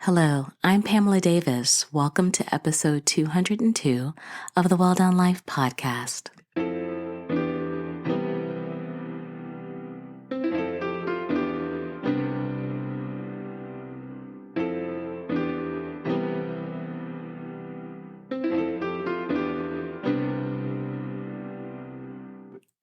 Hello, I'm Pamela Davis. Welcome to episode 202 of the Well Done Life podcast.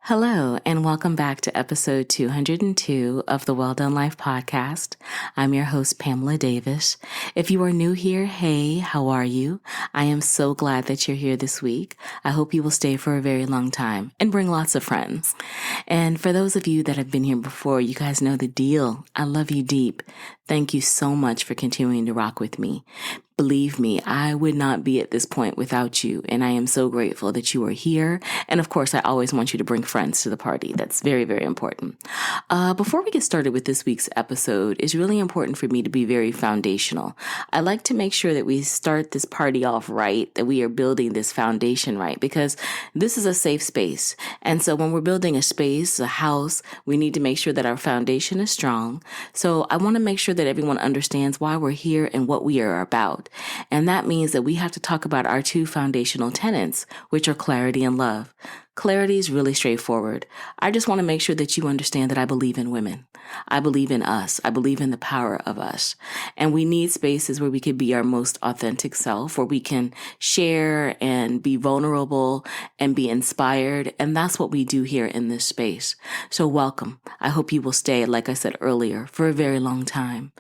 Hello, and welcome back to episode 202 of the Well Done Life podcast. I'm your host, Pamela Davis. If you are new here, hey, how are you? I am so glad that you're here this week. I hope you will stay for a very long time and bring lots of friends. And for those of you that have been here before, you guys know the deal. I love you deep. Thank you so much for continuing to rock with me. Believe me, I would not be at this point without you, and I am so grateful that you are here. And of course, I always want you to bring friends to the party. That's very, very important. Before we get started with this week's episode, it's really important for me to be very foundational. I like to make sure that we start this party off right, that we are building this foundation right, because this is a safe space. And so when we're building a space, a house, we need to make sure that our foundation is strong. So I want to make sure that everyone understands why we're here and what we are about. And that means that we have to talk about our two foundational tenets, which are clarity and love. Clarity is really straightforward. I just want to make sure that you understand that I believe in women. I believe in us. I believe in the power of us. And we need spaces where we can be our most authentic self, where we can share and be vulnerable and be inspired. And that's what we do here in this space. So welcome. I hope you will stay, like I said earlier, for a very long time.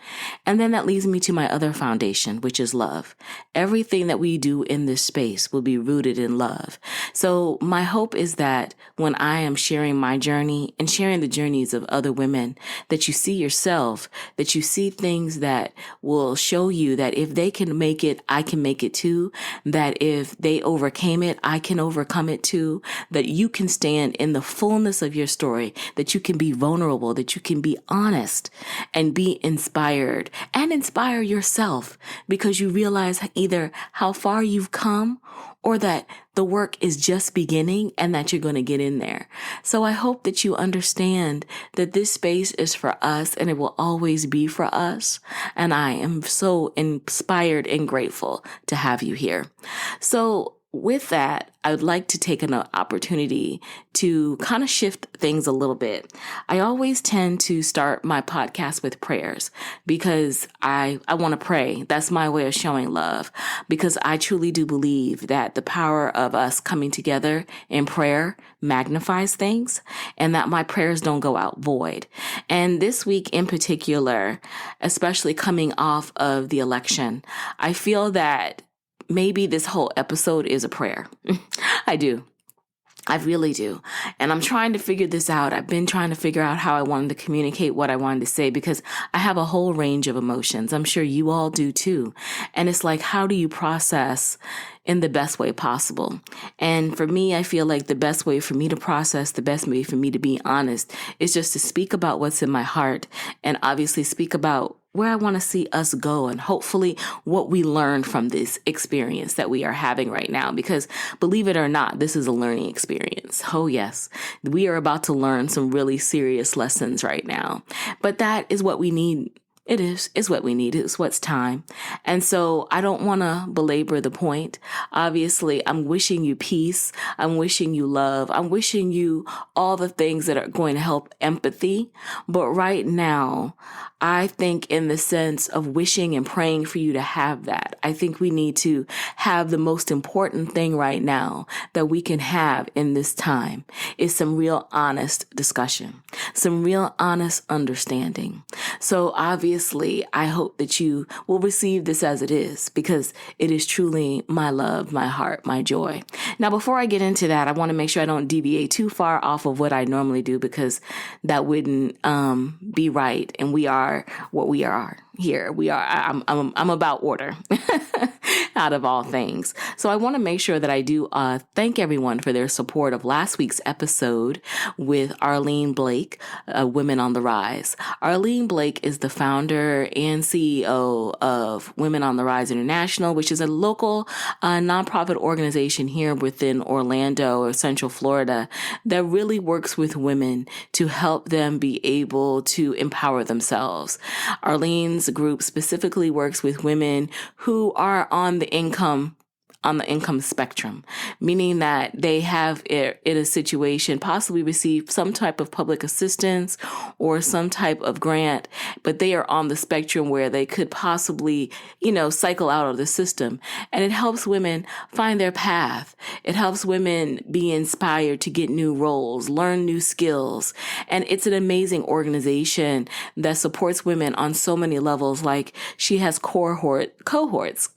And then that leads me to my other foundation, which is love. Everything that we do in this space will be rooted in love. So my hope is that when I am sharing my journey and sharing the journeys of other women, that you see yourself, that you see things that will show you that if they can make it, I can make it too. That if they overcame it, I can overcome it too. That you can stand in the fullness of your story, that you can be vulnerable, that you can be honest and be inspired and inspire yourself because you realize either how far you've come or that the work is just beginning and that you're going to get in there. So I hope that you understand that this space is for us and it will always be for us. And I am so inspired and grateful to have you here. So with that, I would like to take an opportunity to kind of shift things a little bit. I always tend to start my podcast with prayers because I want to pray. That's my way of showing love because I truly do believe that the power of us coming together in prayer magnifies things and that my prayers don't go out void. And this week in particular, especially coming off of the election, I feel that maybe this whole episode is a prayer. I do. I really do. And I'm trying to figure this out. I've been trying to figure out how I wanted to communicate what I wanted to say because I have a whole range of emotions. I'm sure you all do too. And it's like, how do you process in the best way possible? And for me, I feel like the best way for me to process, the best way for me to be honest is just to speak about what's in my heart and obviously speak about where I want to see us go and hopefully what we learned from this experience that we are having right now. Because believe it or not, this is a learning experience. Oh yes, we are about to learn some really serious lessons right now. But that is what we need. It's what we need. It's what's time. And so I don't want to belabor the point. Obviously, I'm wishing you peace. I'm wishing you love. I'm wishing you all the things that are going to help empathy. But right now, I think in the sense of wishing and praying for you to have that, I think we need to have the most important thing right now that we can have in this time is some real honest discussion, some real honest understanding. So obviously, I hope that you will receive this as it is because it is truly my love, my heart, my joy. Now, before I get into that, I want to make sure I don't deviate too far off of what I normally do because that wouldn't be right. And we are what we are here. I'm about order out of all things. So I want to make sure that I do thank everyone for their support of last week's episode with Arlene Blake, Women on the Rise. Arlene Blake is the founder and CEO of Women on the Rise International, which is a local nonprofit organization here within Orlando or Central Florida that really works with women to help them be able to empower themselves. Arlene's Arlene's group specifically works with women who are on the income spectrum, meaning that they have in a situation possibly received some type of public assistance or some type of grant, but they are on the spectrum where they could possibly, cycle out of the system. And it helps women find their path. It helps women be inspired to get new roles, learn new skills. And it's an amazing organization that supports women on so many levels. Like she has career cohorts,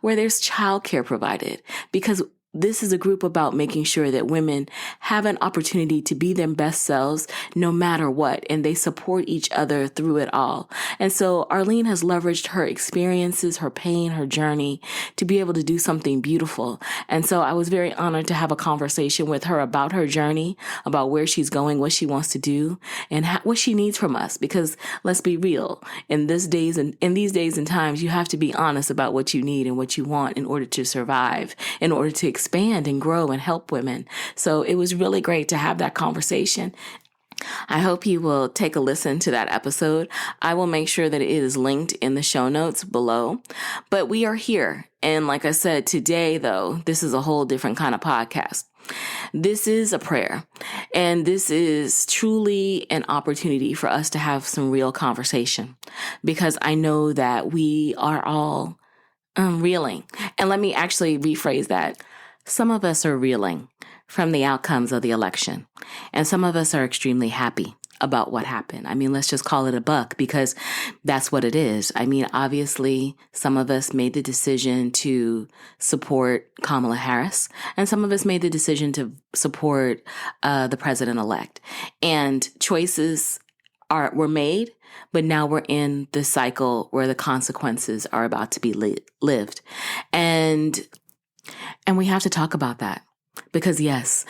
where there's childcare provided, because this is a group about making sure that women have an opportunity to be their best selves no matter what, and they support each other through it all. And so Arlene has leveraged her experiences, her pain, her journey to be able to do something beautiful. And so I was very honored to have a conversation with her about her journey, about where she's going, what she wants to do, and what she needs from us. Because let's be real, in these days and times, you have to be honest about what you need and what you want in order to survive, in order to expand and grow and help women. So it was really great to have that conversation. I hope you will take a listen to that episode. I will make sure that it is linked in the show notes below. But we are here. And like I said, today, though, this is a whole different kind of podcast. This is a prayer, and this is truly an opportunity for us to have some real conversation, because I know that we are all reeling. And let me actually rephrase that. Some of us are reeling from the outcomes of the election, and some of us are extremely happy about what happened. I mean, let's just call it a buck, because that's what it is. I mean, obviously, some of us made the decision to support Kamala Harris, and some of us made the decision to support the president-elect. And choices were made, but now we're in the cycle where the consequences are about to be lived. And we have to talk about that, because yes,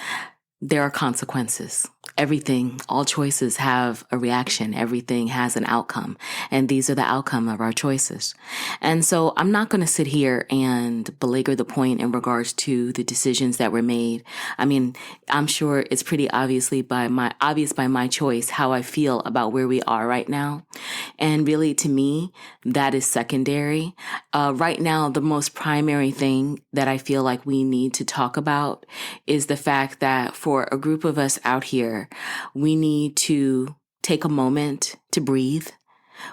there are consequences. Everything, all choices have a reaction. Everything has an outcome. And these are the outcome of our choices. And so I'm not going to sit here and belabor the point in regards to the decisions that were made. I mean, I'm sure it's pretty obvious by my choice how I feel about where we are right now. And really, to me, that is secondary. Right now, the most primary thing that I feel like we need to talk about is the fact that for a group of us out here, we need to take a moment to breathe.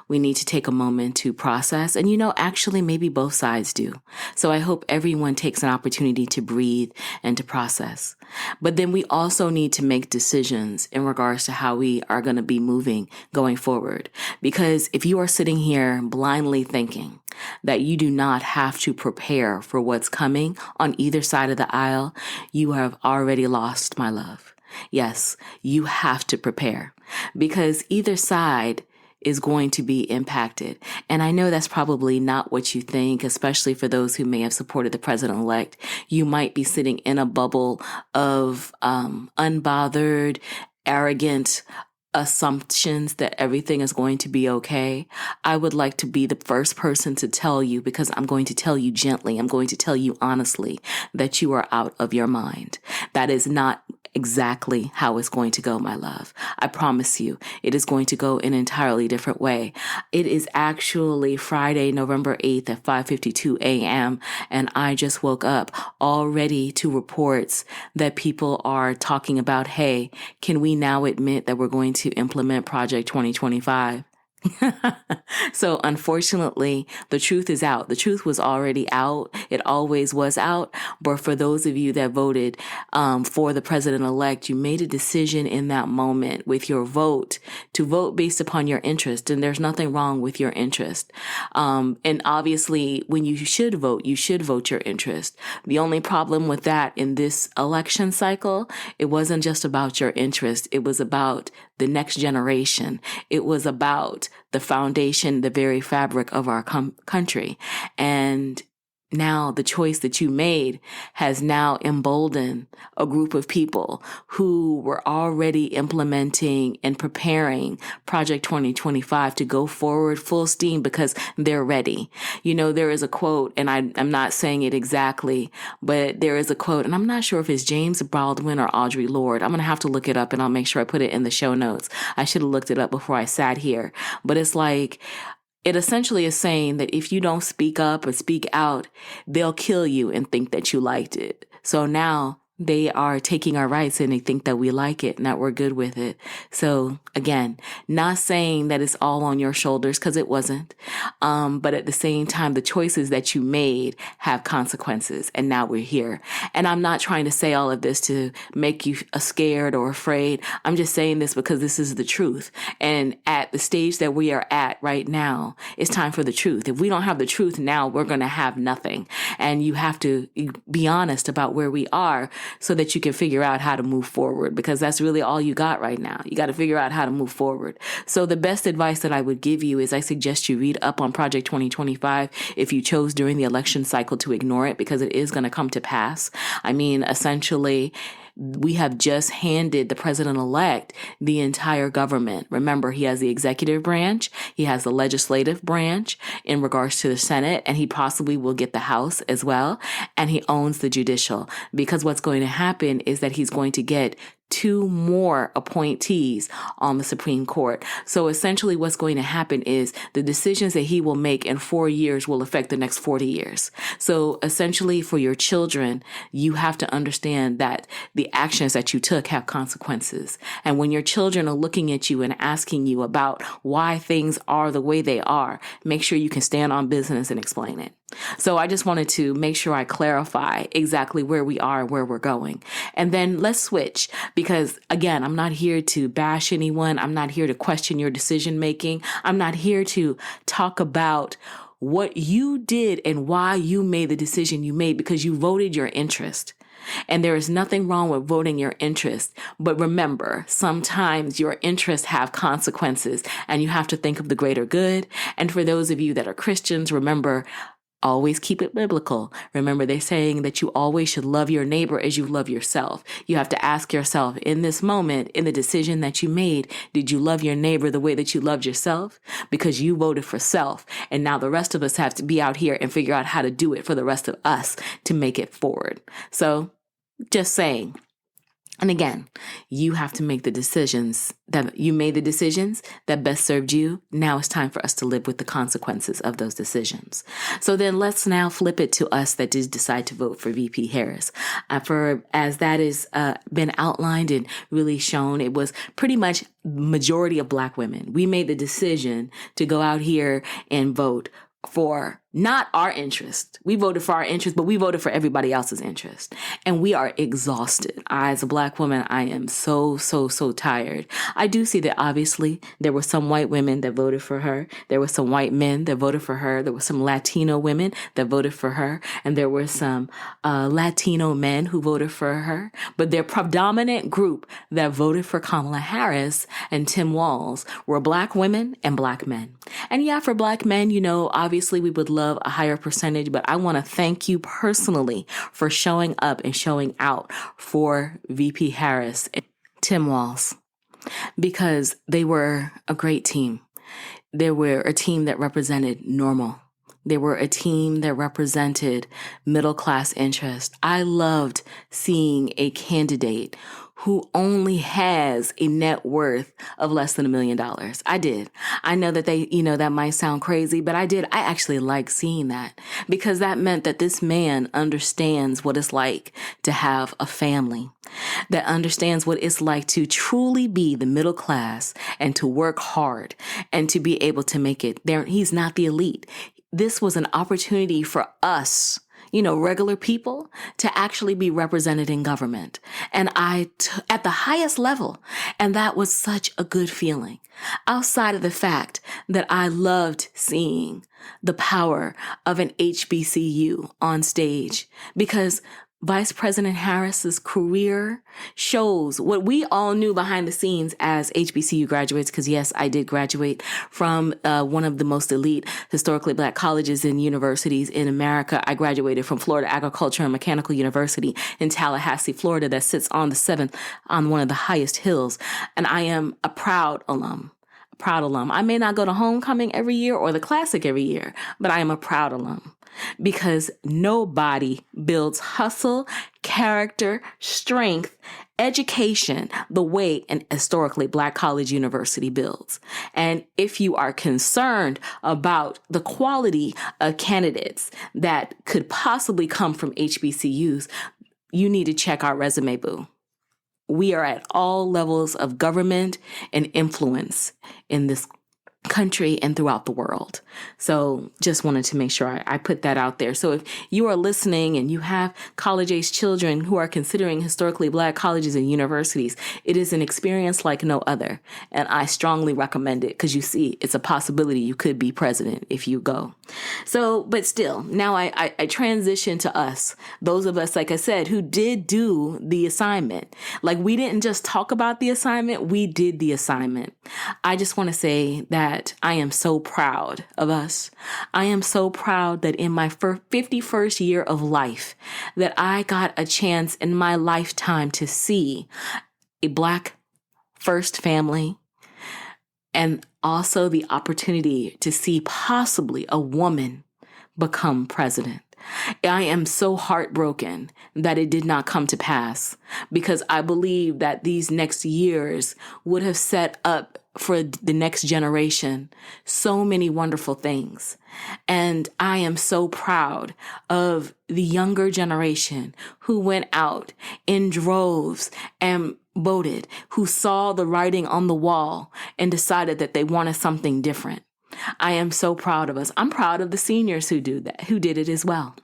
We need to take a moment to process. And actually maybe both sides do. So I hope everyone takes an opportunity to breathe and to process. But then we also need to make decisions in regards to how we are going to be moving going forward. Because if you are sitting here blindly thinking that you do not have to prepare for what's coming on either side of the aisle, you have already lost, my love. Yes, you have to prepare, because either side is going to be impacted. And I know that's probably not what you think, especially for those who may have supported the president-elect. You might be sitting in a bubble of unbothered, arrogant assumptions that everything is going to be okay. I would like to be the first person to tell you, because I'm going to tell you gently, I'm going to tell you honestly, that you are out of your mind. That is not exactly how it's going to go, my love. I promise you, it is going to go in an entirely different way. It is actually Friday, November 8th at 5:52 a.m. And I just woke up already to reports that people are talking about, hey, can we now admit that we're going to implement Project 2025? So unfortunately, the truth is out. The truth was already out. It always was out. But for those of you that voted for the president-elect, you made a decision in that moment with your vote to vote based upon your interest. And there's nothing wrong with your interest. And obviously, when you should vote your interest. The only problem with that in this election cycle, it wasn't just about your interest. It was about the next generation. It was about the foundation, the very fabric of our country. And now the choice that you made has now emboldened a group of people who were already implementing and preparing Project 2025 to go forward full steam because they're ready. There is a quote, and I'm not saying it exactly, but there is a quote, and I'm not sure if it's James Baldwin or Audre Lorde. I'm going to have to look it up, and I'll make sure I put it in the show notes. I should have looked it up before I sat here. But it's like, it essentially is saying that if you don't speak up or speak out, they'll kill you and think that you liked it. So now they are taking our rights and they think that we like it and that we're good with it. So again, not saying that it's all on your shoulders, because it wasn't. But at the same time, the choices that you made have consequences, and now we're here. And I'm not trying to say all of this to make you scared or afraid. I'm just saying this because this is the truth. And at the stage that we are at right now, it's time for the truth. If we don't have the truth now, we're going to have nothing. And you have to be honest about where we are, so that you can figure out how to move forward, because that's really all you got right now. You got to figure out how to move forward. So the best advice that I would give you is I suggest you read up on Project 2025 if you chose during the election cycle to ignore it, because it is going to come to pass. I mean, essentially, we have just handed the president-elect the entire government. Remember, he has the executive branch, he has the legislative branch in regards to the Senate, and he possibly will get the House as well, and he owns the judicial. Because what's going to happen is that he's going to get 2 more appointees on the Supreme Court. So essentially what's going to happen is the decisions that he will make in 4 years will affect the next 40 years. So essentially for your children, you have to understand that the actions that you took have consequences. And when your children are looking at you and asking you about why things are the way they are, make sure you can stand on business and explain it. So I just wanted to make sure I clarify exactly where we are and where we're going. And then let's switch, because again, I'm not here to bash anyone. I'm not here to question your decision making. I'm not here to talk about what you did and why you made the decision you made, because you voted your interest. And there is nothing wrong with voting your interest. But remember, sometimes your interests have consequences and you have to think of the greater good. And for those of you that are Christians, remember, always keep it biblical. Remember, they're saying that you always should love your neighbor as you love yourself. You have to ask yourself in this moment, in the decision that you made, did you love your neighbor the way that you loved yourself? Because you voted for self. And now the rest of us have to be out here and figure out how to do it for the rest of us to make it forward. So just saying. And again, you have to make the decisions that you made, the decisions that best served you. Now it's time for us to live with the consequences of those decisions. So then let's now flip it to us that did decide to vote for VP Harris. As that is been outlined and really shown, it was pretty much majority of Black women. We made the decision to go out here and vote for not our interest. We voted for our interest, but we voted for everybody else's interest. And we are exhausted. As a Black woman, I am so tired. I do see that obviously there were some white women that voted for her. There were some white men that voted for her. There were some Latino women that voted for her. And there were some Latino men who voted for her. But their predominant group that voted for Kamala Harris and Tim Walz were Black women and Black men. And yeah, for Black men, obviously we would love a higher percentage, but I want to thank you personally for showing up and showing out for VP Harris and Tim Walz, because they were a great team. They were a team that represented normal. They were a team that represented middle-class interest. I loved seeing a candidate who only has a net worth of less than $1 million. I did. I know that that might sound crazy, but I did. I actually like seeing that, because that meant that this man understands what it's like to have a family, that understands what it's like to truly be the middle class and to work hard and to be able to make it there. He's not the elite. This was an opportunity for us, regular people, to actually be represented in government. And at the highest level. And that was such a good feeling. Outside of the fact that I loved seeing the power of an HBCU on stage, because Vice President Harris's career shows what we all knew behind the scenes as HBCU graduates, because yes, I did graduate from one of the most elite historically Black colleges and universities in America. I graduated from Florida Agriculture and Mechanical University in Tallahassee, Florida, that sits on the 7th on one of the highest hills. And I am a proud alum. I may not go to homecoming every year or the classic every year, but I am a proud alum. Because nobody builds hustle, character, strength, education the way an historically Black college university builds. And if you are concerned about the quality of candidates that could possibly come from HBCUs, you need to check our resume, boo. We are at all levels of government and influence in this country and throughout the world. So just wanted to make sure I put that out there. So if you are listening and you have college-age children who are considering historically Black colleges and universities, it is an experience like no other. And I strongly recommend it because you see, it's a possibility you could be president if you go. So, but still, now I transition to us, those of us, like I said, who did do the assignment. Like we didn't just talk about the assignment, we did the assignment. I just want to say that I am so proud of us. I am so proud that in my 51st year of life, that I got a chance in my lifetime to see a Black first family and also the opportunity to see possibly a woman become president. I am so heartbroken that it did not come to pass because I believe that these next years would have set up for the next generation so many wonderful things. And I am so proud of the younger generation who went out in droves and voted, who saw the writing on the wall and decided that they wanted something different. I am so proud of us. I'm proud of the seniors who did it as well.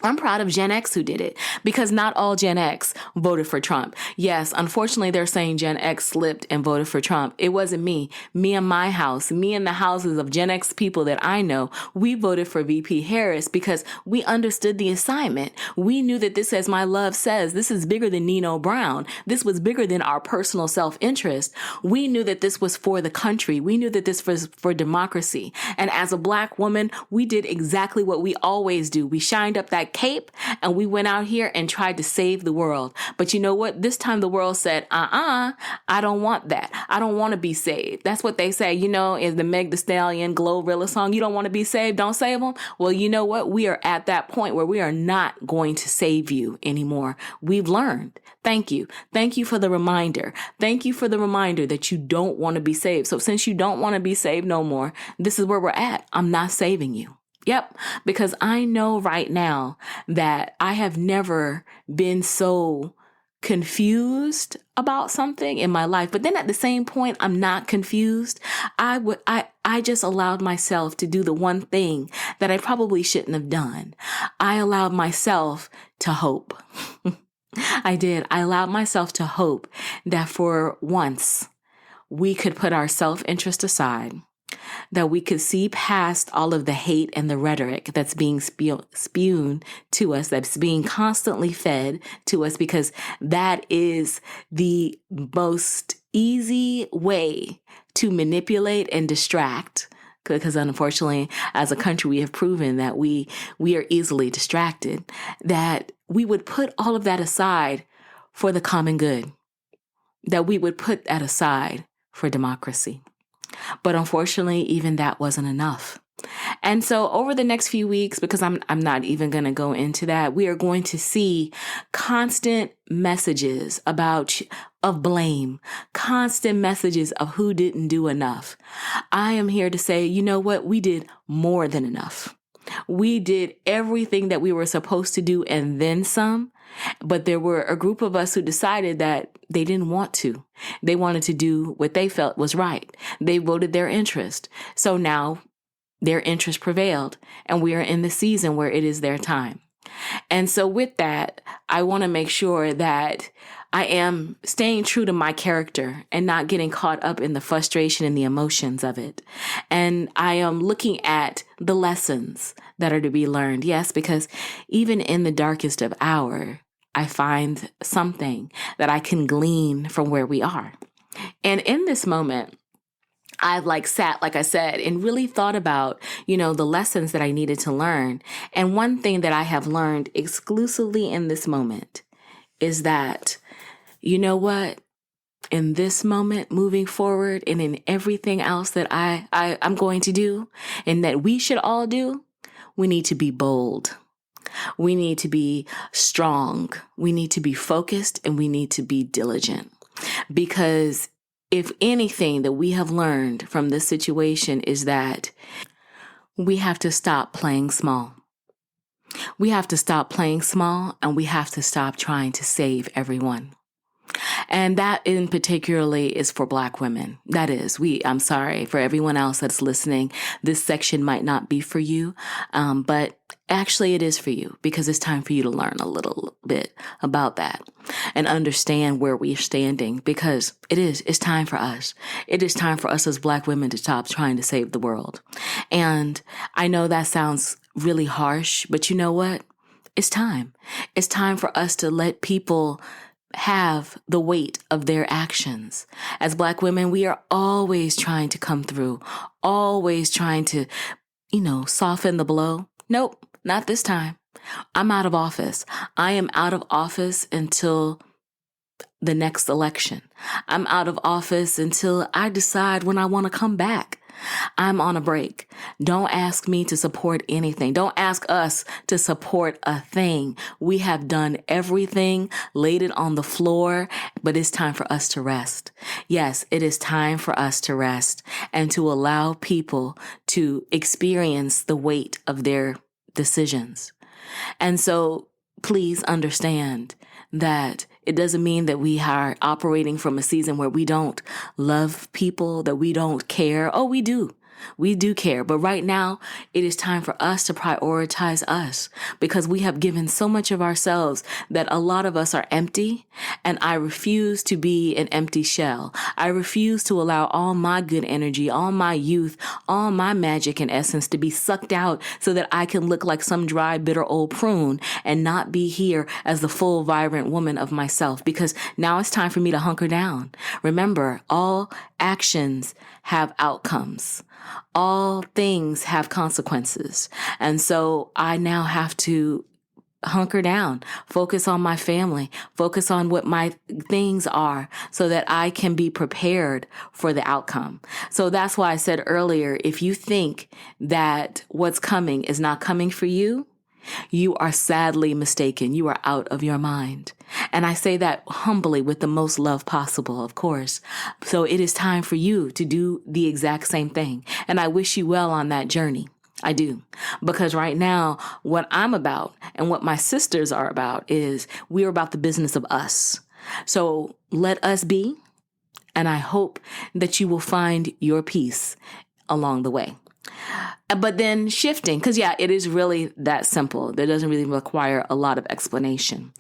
I'm proud of Gen X who did it because not all Gen X voted for Trump. Yes, unfortunately, they're saying Gen X slipped and voted for Trump. It wasn't me. Me and my house, me and the houses of Gen X people that I know, we voted for VP Harris because we understood the assignment. We knew that this, as my love says, this is bigger than Nino Brown. This was bigger than our personal self-interest. We knew that this was for the country. We knew that this was for democracy. And as a Black woman, we did exactly what we always do. We shined up that cape and we went out here and tried to save the world. But you know what? This time the world said, I don't want that. I don't want to be saved. That's what they say, is the Meg Thee Stallion Glorilla song. You don't want to be saved. Don't save them. Well, you know what? We are at that point where we are not going to save you anymore. We've learned. Thank you. Thank you for the reminder. Thank you for the reminder that you don't want to be saved. So since you don't want to be saved no more, this is where we're at. I'm not saving you. Yep, because I know right now that I have never been so confused about something in my life. But then at the same point, I'm not confused. I just allowed myself to do the one thing that I probably shouldn't have done. I allowed myself to hope. I did. I allowed myself to hope that for once we could put our self-interest aside, that we could see past all of the hate and the rhetoric that's being spewed to us, that's being constantly fed to us, because that is the most easy way to manipulate and distract. Because unfortunately, as a country, we have proven that we are easily distracted, that we would put all of that aside for the common good, that we would put that aside for democracy. But unfortunately, even that wasn't enough. And so over the next few weeks, because I'm not even going to go into that, we are going to see constant messages of blame, constant messages of who didn't do enough. I am here to say, you know what? We did more than enough. We did everything that we were supposed to do and then some. But there were a group of us who decided that they didn't want to. They wanted to do what they felt was right. They voted their interest. So now their interest prevailed, and we are in the season where it is their time. And so with that, I want to make sure that I am staying true to my character and not getting caught up in the frustration and the emotions of it. And I am looking at the lessons that are to be learned. Yes, because even in the darkest of hour, I find something that I can glean from where we are. And in this moment, I've sat, like I said, and really thought about, the lessons that I needed to learn. And one thing that I have learned exclusively in this moment is that, you know what? In this moment, moving forward, and in everything else that I'm going to do, and that we should all do, we need to be bold. We need to be strong. We need to be focused, and we need to be diligent. Because if anything that we have learned from this situation is that we have to stop playing small. We have to stop playing small, and we have to stop trying to save everyone. And that in particularly is for Black women. That is, I'm sorry for everyone else that's listening. This section might not be for you, but actually it is for you, because it's time for you to learn a little bit about that and understand where we're standing, because it's time for us. It is time for us as Black women to stop trying to save the world. And I know that sounds really harsh, but you know what? It's time. It's time for us to let people have the weight of their actions. As Black women, we are always trying to come through, always trying to, soften the blow. Nope, not this time. I'm out of office. I am out of office until the next election. I'm out of office until I decide when I want to come back. I'm on a break. Don't ask me to support anything. Don't ask us to support a thing. We have done everything, laid it on the floor, but it's time for us to rest. Yes, it is time for us to rest and to allow people to experience the weight of their decisions. And so please understand that it doesn't mean that we are operating from a season where we don't love people, that we don't care. Oh, we do. We do care. But right now, it is time for us to prioritize us, because we have given so much of ourselves that a lot of us are empty. And I refuse to be an empty shell. I refuse to allow all my good energy, all my youth, all my magic and essence to be sucked out so that I can look like some dry, bitter old prune and not be here as the full, vibrant woman of myself, because now it's time for me to hunker down. Remember, all actions have outcomes. All things have consequences. And so I now have to hunker down, focus on my family, focus on what my things are so that I can be prepared for the outcome. So that's why I said earlier, if you think that what's coming is not coming for you, you are sadly mistaken. You are out of your mind. And I say that humbly with the most love possible, of course. So it is time for you to do the exact same thing. And I wish you well on that journey. I do. Because right now, what I'm about and what my sisters are about is we're about the business of us. So let us be. And I hope that you will find your peace along the way. But then shifting, because it is really that simple. That doesn't really require a lot of explanation.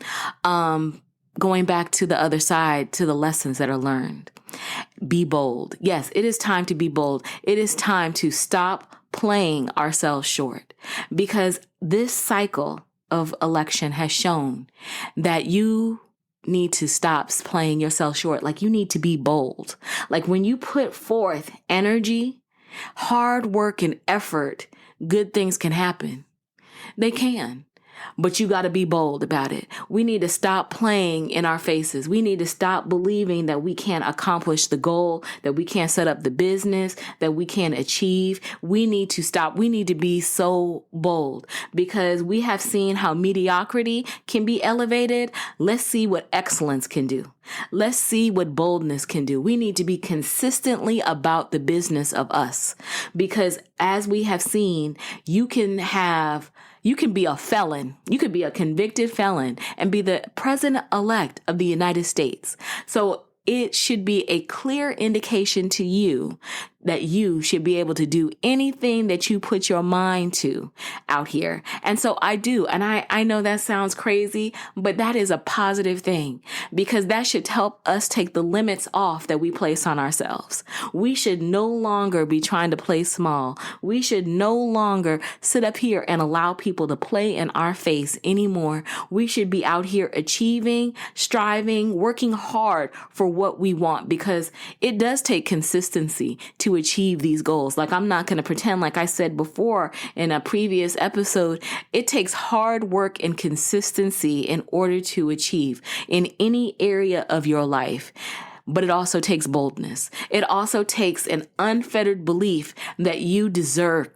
Going back to the other side, to the lessons that are learned. Be bold. Yes, it is time to be bold. It is time to stop playing ourselves short, because this cycle of election has shown that you need to stop playing yourself short. Like, you need to be bold. Like, when you put forth energy, hard work and effort, good things can happen. They can. But you got to be bold about it. We need to stop playing in our faces. We need to stop believing that we can't accomplish the goal, that we can't set up the business, that we can't achieve. We need to stop. We need to be so bold, because we have seen how mediocrity can be elevated. Let's see what excellence can do. Let's see what boldness can do. We need to be consistently about the business of us, because as we have seen, you can be a felon. You could be a convicted felon and be the president-elect of the United States. So it should be a clear indication to you that you should be able to do anything that you put your mind to out here. And so I do. And I know that sounds crazy, but that is a positive thing, because that should help us take the limits off that we place on ourselves. We should no longer be trying to play small. We should no longer sit up here and allow people to play in our face anymore. We should be out here achieving, striving, working hard for what we want, because it does take consistency to achieve these goals. Like, I'm not going to pretend, like I said before in a previous episode, it takes hard work and consistency in order to achieve in any area of your life. But it also takes boldness. It also takes an unfettered belief that you deserve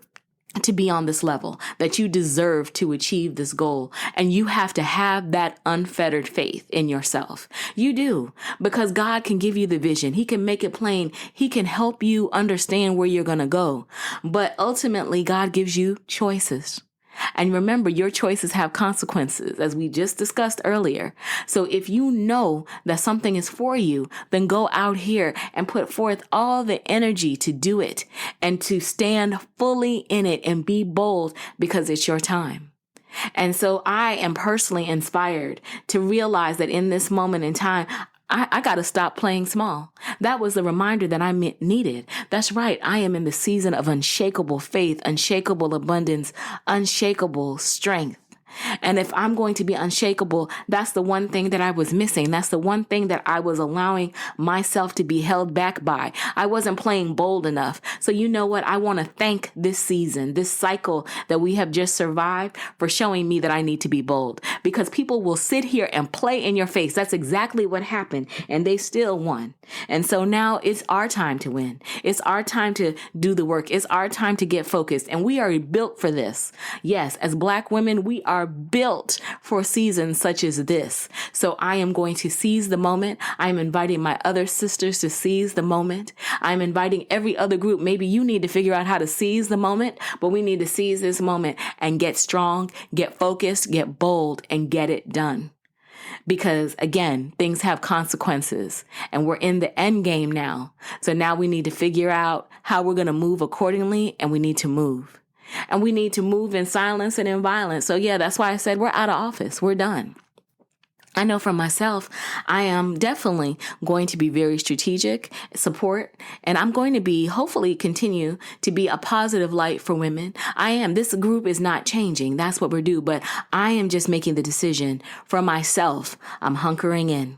to be on this level, that you deserve to achieve this goal. And you have to have that unfettered faith in yourself. You do, because God can give you the vision. He can make it plain. He can help you understand where you're going to go. But ultimately, God gives you choices. And remember, your choices have consequences, as we just discussed earlier. So if you know that something is for you, then go out here and put forth all the energy to do it and to stand fully in it and be bold, because it's your time. And so I am personally inspired to realize that in this moment in time, I got to stop playing small. That was the reminder that I needed. That's right. I am in the season of unshakable faith, unshakable abundance, unshakable strength. And if I'm going to be unshakable, that's the one thing that I was missing. That's the one thing that I was allowing myself to be held back by. I wasn't playing bold enough. So you know what? I want to thank this season, this cycle that we have just survived, for showing me that I need to be bold, because people will sit here and play in your face. That's exactly what happened. And they still won. And so now it's our time to win. It's our time to do the work. It's our time to get focused. And we are built for this. Yes, as Black women, we are built for seasons such as this. So I am going to seize the moment. I am inviting my other sisters to seize the moment. I'm inviting every other group. Maybe you need to figure out how to seize the moment, but we need to seize this moment and get strong, get focused, get bold, and get it done. Because again, things have consequences, and we're in the end game now. So now we need to figure out how we're going to move accordingly, and we need to move. And we need to move in silence and in violence. So yeah, that's why I said we're out of office. We're done. I know for myself, I am definitely going to be very strategic, support, and I'm going to be, hopefully continue to be a positive light for women. I am. This group is not changing. That's what we're due. But I am just making the decision for myself. I'm hunkering in.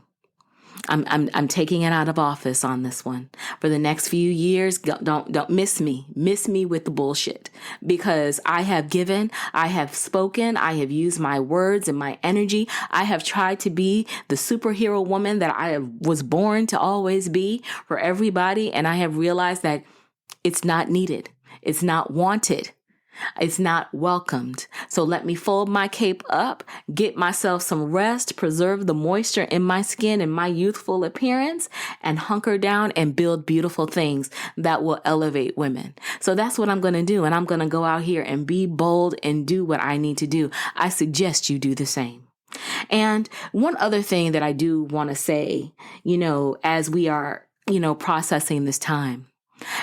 I'm taking it out of office on this one. For the next few years, don't miss me. Miss me with the bullshit, because I have given, I have spoken, I have used my words and my energy. I have tried to be the superhero woman that I was born to always be for everybody. And I have realized that it's not needed. It's not wanted. It's not welcomed. So let me fold my cape up, get myself some rest, preserve the moisture in my skin and my youthful appearance, and hunker down and build beautiful things that will elevate women. So that's what I'm going to do. And I'm going to go out here and be bold and do what I need to do. I suggest you do the same. And one other thing that I do want to say, as we are, processing this time.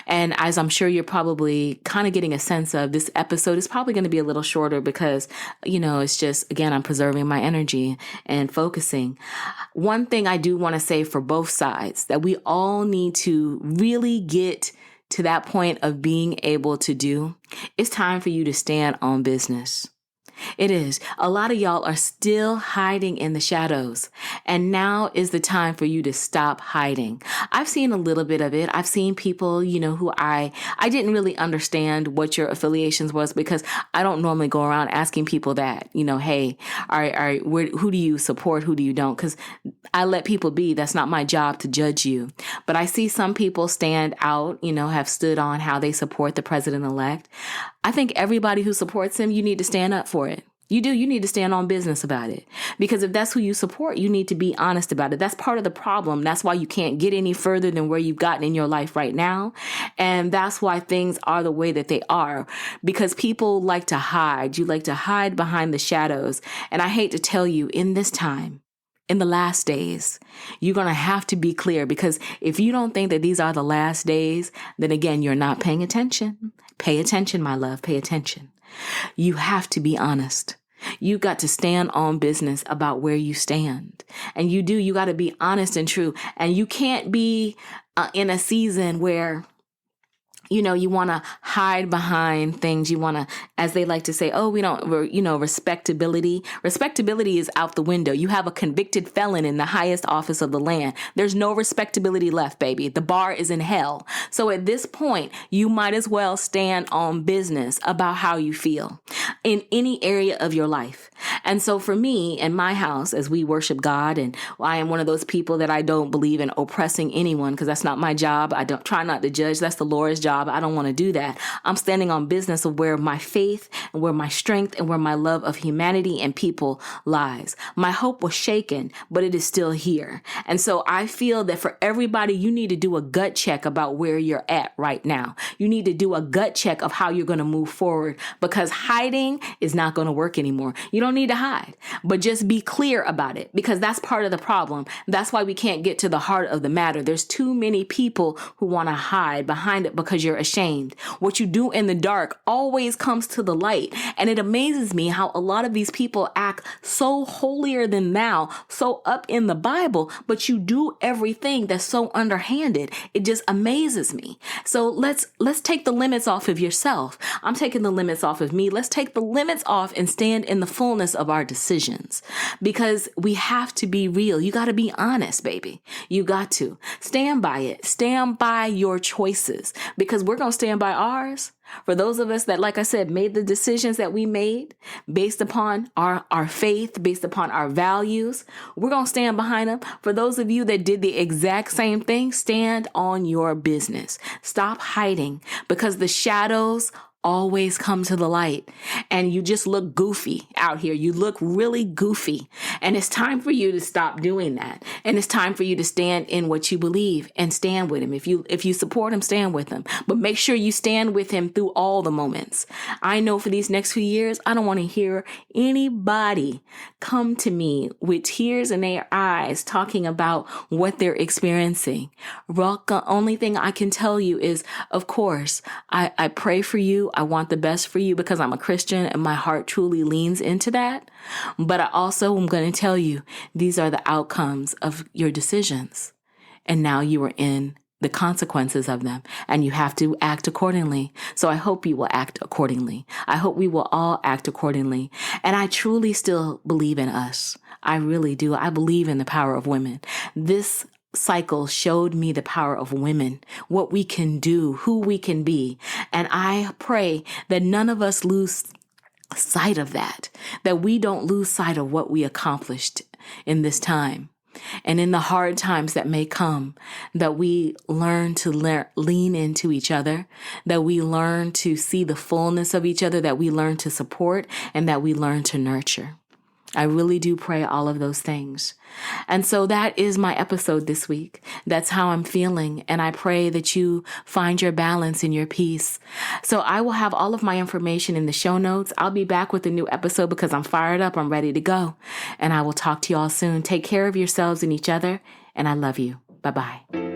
And as I'm sure you're probably kind of getting a sense of, this episode is probably going to be a little shorter because, it's just, again, I'm preserving my energy and focusing. One thing I do want to say for both sides that we all need to really get to that point of being able to do, it's time for you to stand on business. It is. A lot of y'all are still hiding in the shadows. And now is the time for you to stop hiding. I've seen a little bit of it. I've seen people, who I didn't really understand what your affiliations was, because I don't normally go around asking people that, hey, who do you support? Who do you don't? Because I let people be. That's not my job to judge you. But I see some people stand out, have stood on how they support the president-elect. I think everybody who supports him, you need to stand up for it. You do. You need to stand on business about it. Because if that's who you support, you need to be honest about it. That's part of the problem. That's why you can't get any further than where you've gotten in your life right now. And that's why things are the way that they are. Because people like to hide. You like to hide behind the shadows. And I hate to tell you, in this time, in the last days. You're going to have to be clear, because if you don't think that these are the last days, then again, you're not paying attention. Pay attention, my love. Pay attention. You have to be honest. You got to stand on business about where you stand. And you got to be honest and true. And you can't be in a season where you want to hide behind things. You want to, as they like to say, respectability. Respectability is out the window. You have a convicted felon in the highest office of the land. There's no respectability left, baby. The bar is in hell. So at this point, you might as well stand on business about how you feel in any area of your life. And so for me in my house, as we worship God, and I am one of those people that I don't believe in oppressing anyone, because that's not my job. I don't try not to judge. That's the Lord's job. I don't want to do that. I'm standing on business of where my faith and where my strength and where my love of humanity and people lies. My hope was shaken, but it is still here. And so I feel that for everybody, you need to do a gut check about where you're at right now. You need to do a gut check of how you're going to move forward, because hiding is not going to work anymore. You don't need to hide, but just be clear about it, because that's part of the problem. That's why we can't get to the heart of the matter. There's too many people who want to hide behind it because you're ashamed. What you do in the dark always comes to the light. And it amazes me how a lot of these people act so holier than thou, so up in the Bible, but you do everything that's so underhanded. It just amazes me. So let's take the limits off of yourself. I'm taking the limits off of me. Let's take the limits off and stand in the fullness of our decisions, because we have to be real. You got to be honest, baby. You got to stand by it. Stand by your choices, because we're going to stand by ours. For those of us that, like I said, made the decisions that we made based upon our faith, based upon our values, we're going to stand behind them. For those of you that did the exact same thing, stand on your business. Stop hiding, because the shadows always come to the light, and you just look goofy out here. You look really goofy, and it's time for you to stop doing that. And it's time for you to stand in what you believe and stand with him. If you support him, stand with him, but make sure you stand with him through all the moments. I know for these next few years, I don't want to hear anybody come to me with tears in their eyes talking about what they're experiencing. The only thing I can tell you is, of course, I pray for you. I want the best for you, because I'm a Christian and my heart truly leans into that. But I also am going to tell you, these are the outcomes of your decisions. And now you are in the consequences of them, and you have to act accordingly. So I hope you will act accordingly. I hope we will all act accordingly. And I truly still believe in us. I really do. I believe in the power of women. This cycle showed me the power of women, what we can do, who we can be. And I pray that none of us lose sight of that we don't lose sight of what we accomplished in this time. And in the hard times that may come, that we learn to lean into each other, that we learn to see the fullness of each other, that we learn to support, and that we learn to nurture. I really do pray all of those things. And so that is my episode this week. That's how I'm feeling. And I pray that you find your balance and your peace. So I will have all of my information in the show notes. I'll be back with a new episode because I'm fired up. I'm ready to go. And I will talk to you all soon. Take care of yourselves and each other. And I love you. Bye-bye.